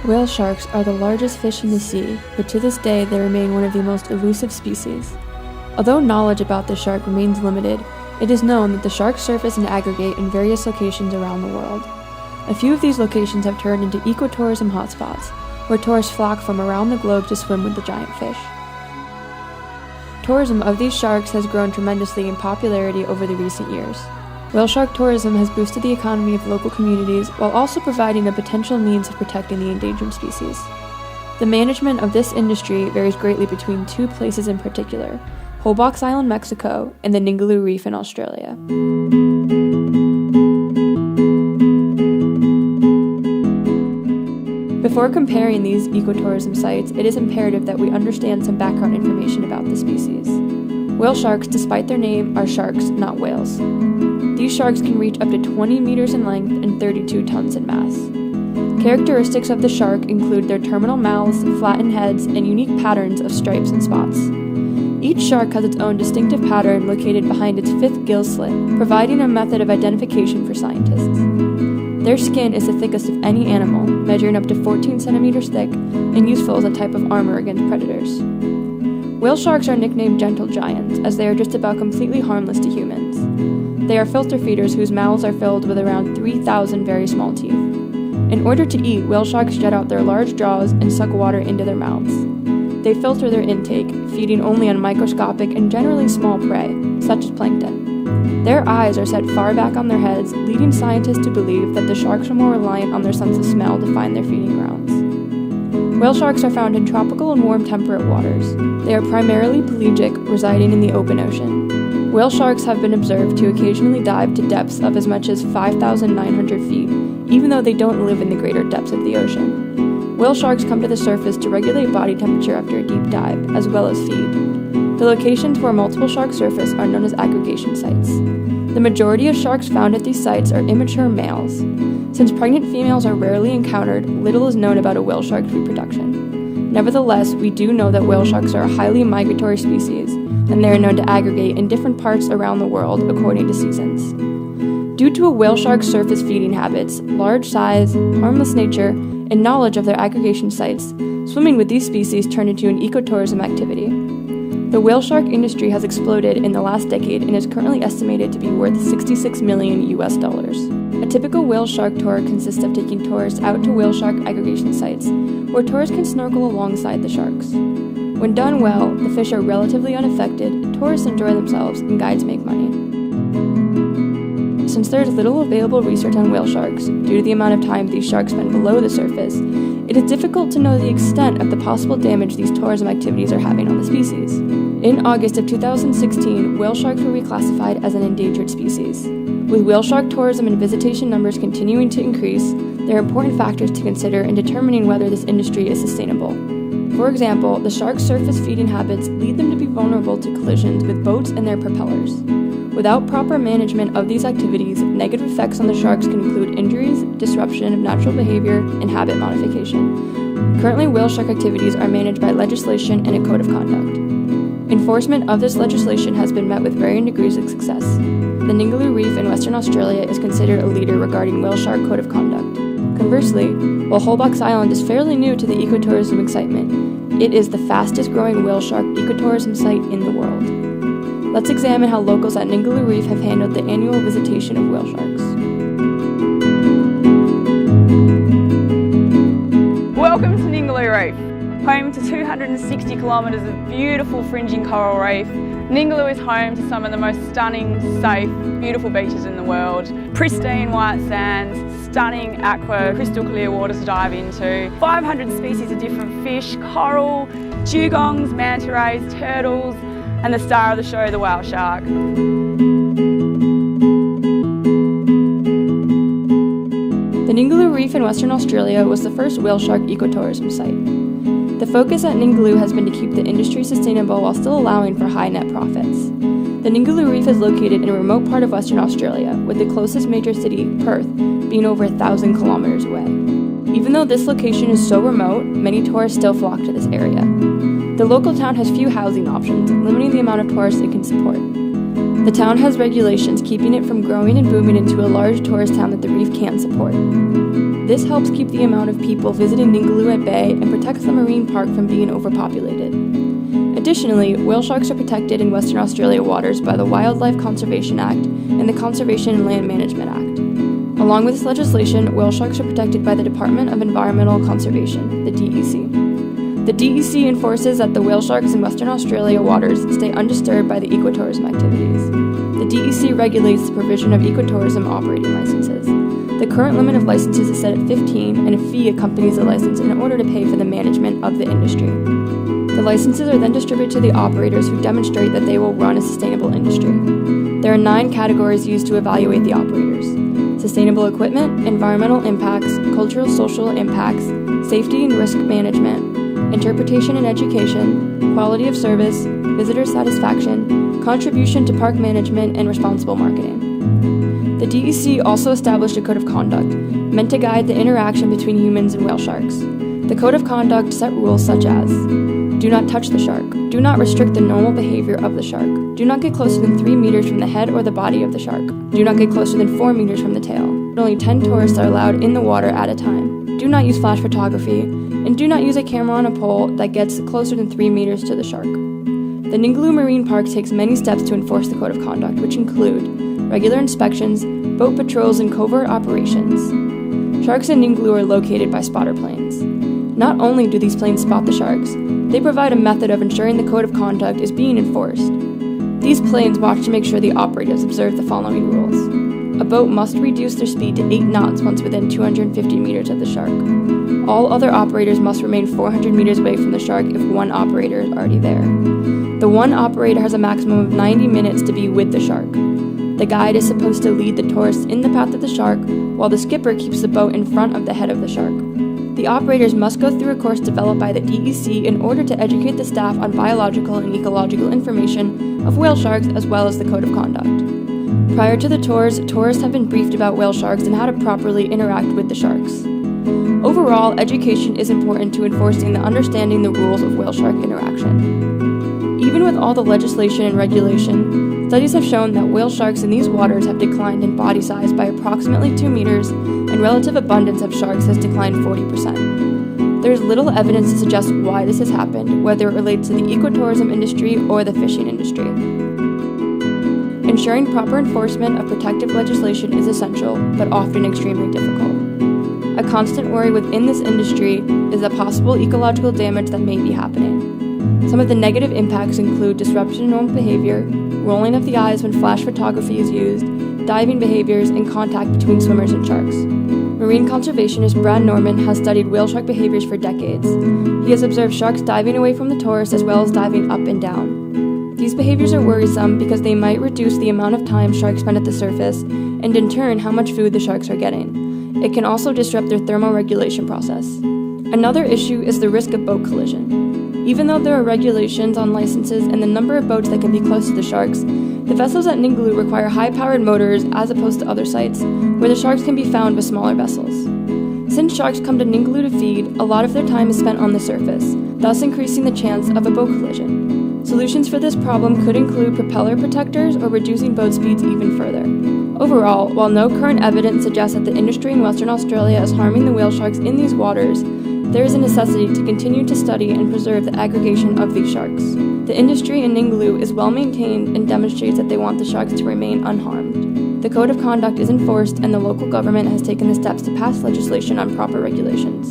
Whale sharks are the largest fish in the sea, but to this day they remain one of the most elusive species. Although knowledge about the shark remains limited, it is known that the sharks surface and aggregate in various locations around the world. A few of these locations have turned into ecotourism hotspots, where tourists flock from around the globe to swim with the giant fish. Tourism of these sharks has grown tremendously in popularity over the recent years. Whale shark tourism has boosted the economy of local communities while also providing a potential means of protecting the endangered species. The management of this industry varies greatly between two places in particular: Holbox Island, Mexico, and the Ningaloo Reef in Australia. Before comparing these ecotourism sites, it is imperative that we understand some background information about the species. Whale sharks, despite their name, are sharks, not whales. These sharks can reach up to 20 meters in length and 32 tons in mass. Characteristics of the shark include their terminal mouths, flattened heads, and unique patterns of stripes and spots. Each shark has its own distinctive pattern located behind its fifth gill slit, providing a method of identification for scientists. Their skin is the thickest of any animal, measuring up to 14 centimeters thick, and useful as a type of armor against predators. Whale sharks are nicknamed gentle giants, as they are just about completely harmless to humans. They are filter feeders whose mouths are filled with around 3,000 very small teeth. In order to eat, whale sharks jet out their large jaws and suck water into their mouths. They filter their intake, feeding only on microscopic and generally small prey, such as plankton. Their eyes are set far back on their heads, leading scientists to believe that the sharks are more reliant on their sense of smell to find their feeding grounds. Whale sharks are found in tropical and warm temperate waters. They are primarily pelagic, residing in the open ocean. Whale sharks have been observed to occasionally dive to depths of as much as 5,900 feet, even though they don't live in the greater depths of the ocean. Whale sharks come to the surface to regulate body temperature after a deep dive, as well as feed. The locations where multiple sharks surface are known as aggregation sites. The majority of sharks found at these sites are immature males. Since pregnant females are rarely encountered, little is known about a whale shark's reproduction. Nevertheless, we do know that whale sharks are a highly migratory species, and they are known to aggregate in different parts around the world according to seasons. Due to a whale shark's surface feeding habits, large size, harmless nature, and knowledge of their aggregation sites, swimming with these species turned into an ecotourism activity. The whale shark industry has exploded in the last decade and is currently estimated to be worth $66 million US. A typical whale shark tour consists of taking tourists out to whale shark aggregation sites, where tourists can snorkel alongside the sharks. When done well, the fish are relatively unaffected, tourists enjoy themselves, and guides make money. Since there is little available research on whale sharks, due to the amount of time these sharks spend below the surface, it is difficult to know the extent of the possible damage these tourism activities are having on the species. In August of 2016, whale sharks were reclassified as an endangered species. With whale shark tourism and visitation numbers continuing to increase, there are important factors to consider in determining whether this industry is sustainable. For example, the sharks' surface feeding habits lead them to be vulnerable to collisions with boats and their propellers. Without proper management of these activities, negative effects on the sharks can include injuries, disruption of natural behavior, and habit modification. Currently, whale shark activities are managed by legislation and a code of conduct. Enforcement of this legislation has been met with varying degrees of success. The Ningaloo Reef in Western Australia is considered a leader regarding whale shark code of conduct. Conversely, while Holbox Island is fairly new to the ecotourism excitement, it is the fastest growing whale shark ecotourism site in the world. Let's examine how locals at Ningaloo Reef have handled the annual visitation of whale sharks. Welcome to Ningaloo Reef, home to 260 kilometres of beautiful fringing coral reef. Ningaloo is home to some of the most stunning, safe, beautiful beaches in the world. Pristine white sands, stunning aqua, crystal clear waters to dive into. 500 species of different fish, coral, dugongs, manta rays, turtles, and the star of the show, the whale shark. The Ningaloo Reef in Western Australia was the first whale shark ecotourism site. The focus at Ningaloo has been to keep the industry sustainable while still allowing for high net profits. The Ningaloo Reef is located in a remote part of Western Australia, with the closest major city, Perth, being over 1,000 kilometers away. Even though this location is so remote, many tourists still flock to this area. The local town has few housing options, limiting the amount of tourists it can support. The town has regulations keeping it from growing and booming into a large tourist town that the reef can support. This helps keep the amount of people visiting Ningaloo at bay and protects the marine park from being overpopulated. Additionally, whale sharks are protected in Western Australia waters by the Wildlife Conservation Act and the Conservation and Land Management Act. Along with this legislation, whale sharks are protected by the Department of Environmental Conservation, the DEC. The DEC enforces that the whale sharks in Western Australia waters stay undisturbed by the ecotourism activities. The DEC regulates the provision of ecotourism operating licenses. The current limit of licenses is set at 15, and a fee accompanies the license in order to pay for the management of the industry. The licenses are then distributed to the operators who demonstrate that they will run a sustainable industry. There are 9 categories used to evaluate the operators: sustainable equipment, environmental impacts, cultural social impacts, safety and risk management, interpretation and education, quality of service, visitor satisfaction, contribution to park management, and responsible marketing. The DEC also established a code of conduct, meant to guide the interaction between humans and whale sharks. The code of conduct set rules such as: do not touch the shark, do not restrict the normal behavior of the shark, do not get closer than 3 meters from the head or the body of the shark, do not get closer than 4 meters from the tail. Only 10 tourists are allowed in the water at a time. Do not use flash photography, and do not use a camera on a pole that gets closer than 3 meters to the shark. The Ningaloo Marine Park takes many steps to enforce the code of conduct, which include regular inspections, boat patrols, and covert operations. Sharks in Ningaloo are located by spotter planes. Not only do these planes spot the sharks, they provide a method of ensuring the code of conduct is being enforced. These planes watch to make sure the operators observe the following rules. A boat must reduce their speed to 8 knots once within 250 meters of the shark. All other operators must remain 400 meters away from the shark if one operator is already there. The one operator has a maximum of 90 minutes to be with the shark. The guide is supposed to lead the tourists in the path of the shark, while the skipper keeps the boat in front of the head of the shark. The operators must go through a course developed by the DEC in order to educate the staff on biological and ecological information of whale sharks as well as the code of conduct. Prior to the tours, tourists have been briefed about whale sharks and how to properly interact with the sharks. Overall, education is important to enforcing the understanding the rules of whale shark interaction. Even with all the legislation and regulation, studies have shown that whale sharks in these waters have declined in body size by approximately 2 meters, and relative abundance of sharks has declined 40%. There is little evidence to suggest why this has happened, whether it relates to the ecotourism industry or the fishing industry. Ensuring proper enforcement of protective legislation is essential, but often extremely difficult. A constant worry within this industry is the possible ecological damage that may be happening. Some of the negative impacts include disruption in normal behavior, rolling of the eyes when flash photography is used, diving behaviors, and contact between swimmers and sharks. Marine conservationist Brad Norman has studied whale shark behaviors for decades. He has observed sharks diving away from the tourists as well as diving up and down. These behaviors are worrisome because they might reduce the amount of time sharks spend at the surface, and in turn how much food the sharks are getting. It can also disrupt their thermoregulation process. Another issue is the risk of boat collision. Even though there are regulations on licenses and the number of boats that can be close to the sharks, the vessels at Ningaloo require high-powered motors as opposed to other sites, where the sharks can be found with smaller vessels. Since sharks come to Ningaloo to feed, a lot of their time is spent on the surface, thus increasing the chance of a boat collision. Solutions for this problem could include propeller protectors or reducing boat speeds even further. Overall, while no current evidence suggests that the industry in Western Australia is harming the whale sharks in these waters, there is a necessity to continue to study and preserve the aggregation of these sharks. The industry in Ningaloo is well maintained and demonstrates that they want the sharks to remain unharmed. The code of conduct is enforced, and the local government has taken the steps to pass legislation on proper regulations.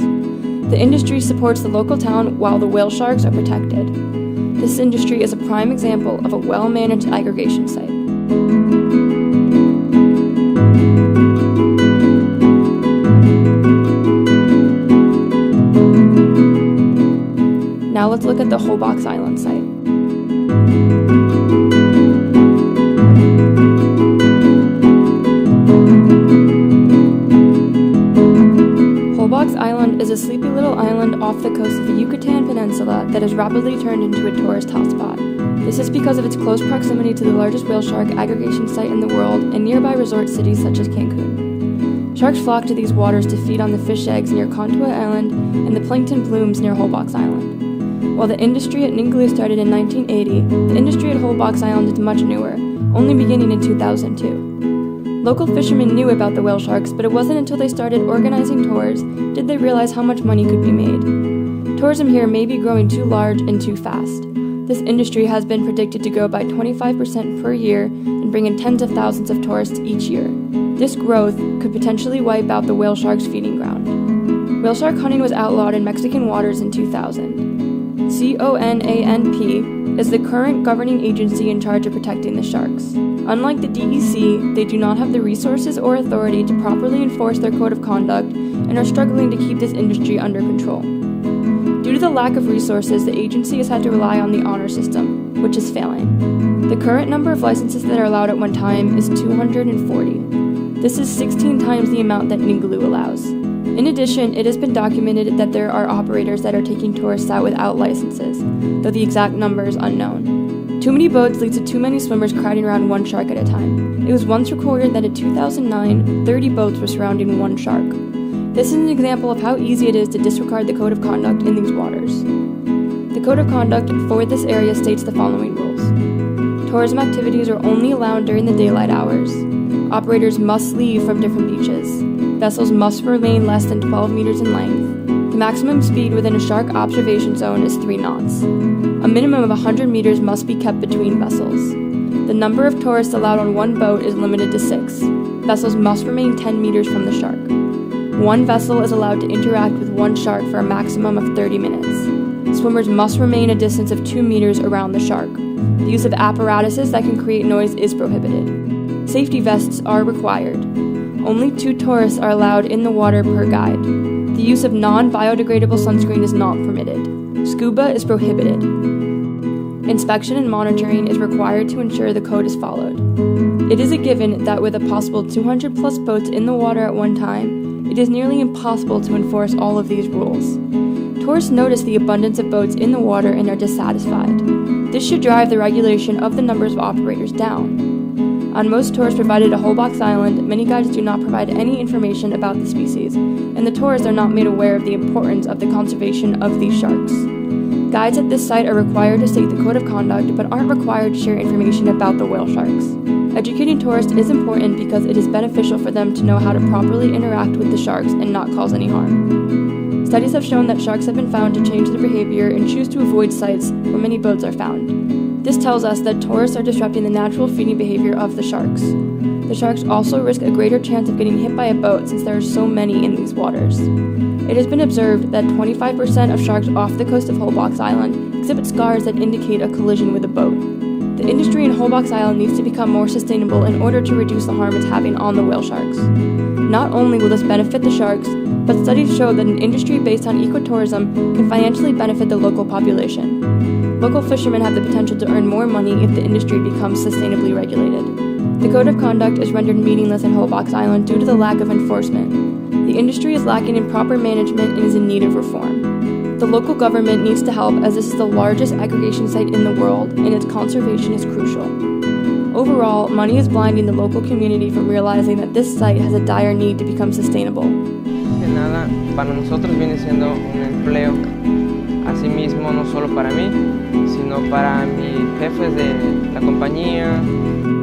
The industry supports the local town while the whale sharks are protected. This industry is a prime example of a well-managed aggregation site. Now let's look at the Holbox Island site. Holbox Island is a sleepy little island off the coast of the Yucatan Peninsula that has rapidly turned into a tourist hotspot. This is because of its close proximity to the largest whale shark aggregation site in the world and nearby resort cities such as Cancun. Sharks flock to these waters to feed on the fish eggs near Contua Island and the plankton blooms near Holbox Island. While the industry at Ningaloo started in 1980, the industry at Holbox Island is much newer, only beginning in 2002. Local fishermen knew about the whale sharks, but it wasn't until they started organizing tours did they realize how much money could be made. Tourism here may be growing too large and too fast. This industry has been predicted to grow by 25% per year and bring in tens of thousands of tourists each year. This growth could potentially wipe out the whale shark's feeding ground. Whale shark hunting was outlawed in Mexican waters in 2000. CONANP is the current governing agency in charge of protecting the sharks. Unlike the DEC, they do not have the resources or authority to properly enforce their code of conduct and are struggling to keep this industry under control. Due to the lack of resources, the agency has had to rely on the honor system, which is failing. The current number of licenses that are allowed at one time is 240. This is 16 times the amount that Ningaloo allows. In addition, it has been documented that there are operators that are taking tourists out without licenses, though the exact number is unknown. Too many boats leads to too many swimmers crowding around one shark at a time. It was once recorded that in 2009, 30 boats were surrounding one shark. This is an example of how easy it is to disregard the code of conduct in these waters. The code of conduct for this area states the following rules. Tourism activities are only allowed during the daylight hours. Operators must leave from different beaches. Vessels must remain less than 12 meters in length. The maximum speed within a shark observation zone is 3 knots. A minimum of 100 meters must be kept between vessels. The number of tourists allowed on one boat is limited to 6. Vessels must remain 10 meters from the shark. One vessel is allowed to interact with one shark for a maximum of 30 minutes. Swimmers must remain a distance of 2 meters around the shark. The use of apparatuses that can create noise is prohibited. Safety vests are required. Only 2 tourists are allowed in the water per guide. The use of non-biodegradable sunscreen is not permitted. Scuba is prohibited. Inspection and monitoring is required to ensure the code is followed. It is a given that with a possible 200 plus boats in the water at one time, it is nearly impossible to enforce all of these rules. Tourists notice the abundance of boats in the water and are dissatisfied. This should drive the regulation of the numbers of operators down. On most tours provided at Holbox Island, many guides do not provide any information about the species, and the tourists are not made aware of the importance of the conservation of these sharks. Guides at this site are required to state the code of conduct, but aren't required to share information about the whale sharks. Educating tourists is important because it is beneficial for them to know how to properly interact with the sharks and not cause any harm. Studies have shown that sharks have been found to change their behavior and choose to avoid sites where many boats are found. This tells us that tourists are disrupting the natural feeding behavior of the sharks. The sharks also risk a greater chance of getting hit by a boat since there are so many in these waters. It has been observed that 25% of sharks off the coast of Holbox Island exhibit scars that indicate a collision with a boat. The industry in Holbox Island needs to become more sustainable in order to reduce the harm it's having on the whale sharks. Not only will this benefit the sharks, but studies show that an industry based on ecotourism can financially benefit the local population. Local fishermen have the potential to earn more money if the industry becomes sustainably regulated. The code of conduct is rendered meaningless at Holbox Island due to the lack of enforcement. The industry is lacking in proper management and is in need of reform. The local government needs to help as this is the largest aggregation site in the world and its conservation is crucial. Overall, money is blinding the local community from realizing that this site has a dire need to become sustainable. De nada, para nosotros viene siendo un empleo, asimismo no solo para mí, sino para mis jefes de la compañía.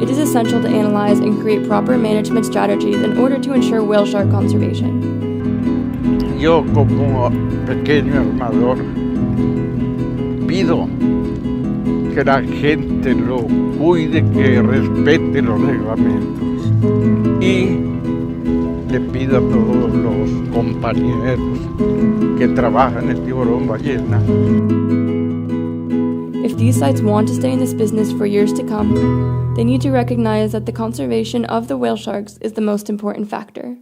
It is essential to analyze and create proper management strategies in order to ensure whale shark conservation. Yo como pequeño armador pido que la gente lo cuide, que respete los reglamentos y le pido a todos los compañeros que trabajan en el tiburón ballena. If these sites want to stay in this business for years to come, they need to recognize that the conservation of the whale sharks is the most important factor.